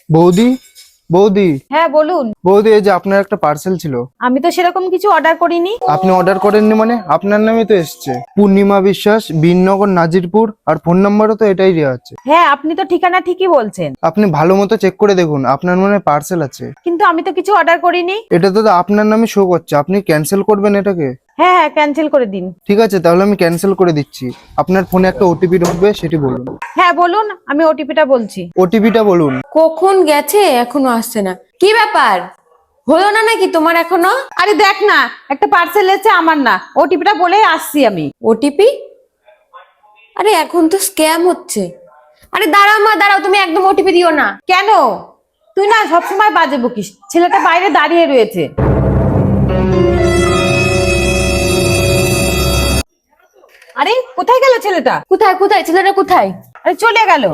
বৌদি, বৌদি, হ্যাঁ বলুন। বৌদি, এই যে আপনার একটা পার্সেল ছিল। আমি তো সেরকম কিছু অর্ডার করিনি। আপনি অর্ডার করেননি মানে? আপনার নামে তো এসছে পূর্ণিমা বিশ্বাস, বিননগর, নাজিরপুর, আর ফোন নাম্বারও তো এটাই দেওয়া আছে। হ্যাঁ, আপনি তো ঠিকানা ঠিকই বলছেন, আপনি ভালো মতো চেক করে দেখুন, আপনার মনে পার্সেল আছে। কিন্তু আমি তো কিছু অর্ডার করিনি। এটা তো আপনার নামে শো করছে, আপনি ক্যান্সেল করবেন এটাকে? হ্যাঁ হ্যাঁ, ক্যান্সেল করে দিন। ঠিক আছে, তাহলে আমি ক্যান্সেল করে দিচ্ছি। আপনার ফোনে একটা ওটিপি ঢুকবে, সেটি বলুন। হ্যাঁ বলুন, আমি ওটিপিটা বলছি। ওটিপিটা বলুন। কখন গেছে এখনো আসছে না, কি ব্যাপার? হলো না নাকি তোমার এখনো? আরে দেখ না, একটা পার্সেল এসেছে, আমার না, ওটিপিটা বলেই আসছি আমি। ওটিপি? আরে এখন তো স্ক্যাম হচ্ছে। আরে দাঁড়াও মা, দাঁড়াও, তুমি একদম ওটিপি দিও না। কেন? তুই না সবসময় বাজে বকিস। ছেলেটা বাইরে দাঁড়িয়ে রয়েছে। আরে কোথায় গেল ছেলেটা? কোথায় কোথায় ছেলেটা কোথায়? আরে চলে গেল।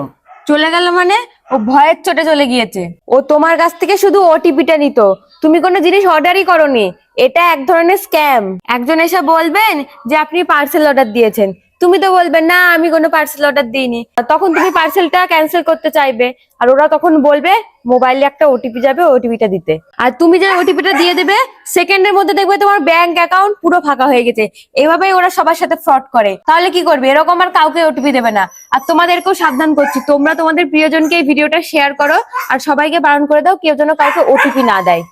চলে গেল মানে? ও ভয়ের চোটে চলে গিয়েছে। ও তোমার কাছ থেকে শুধু ওটিপিটা নিত, তুমি কোনো জিনিস অর্ডারই করোনি। এটা এক ধরনের স্ক্যাম। একজন এসে বলবেন যে আপনি পার্সেল অর্ডার দিয়েছেন, তুমি তো বলবেন না আমি কোনো পার্সেল অর্ডার দিইনি। তখন তুমি পার্সেলটা ক্যান্সেল করতে চাইবে, আর ওরা তখন বলবে মোবাইলে একটা ওটিপি যাবে, ওটিপিটা দিতে। আর তুমি যে ওটিপিটা দিয়ে দেবে, সেকেন্ডের মধ্যে দেখবে তোমার ব্যাংক অ্যাকাউন্ট পুরো ফাঁকা হয়ে গেছে। এভাবেই ওরা সবার সাথে ফ্রড করে। তাহলে কি করবে? এরকম আর কাউকে ওটিপি দেবে না। আর তোমাদেরকেও সাবধান করছি, তোমরা তোমাদের প্রিয়জনকে এই ভিডিওটা শেয়ার করো, আর সবাইকে বারণ করে দাও কেউ যেন কাউকে ওটিপি না দেয়।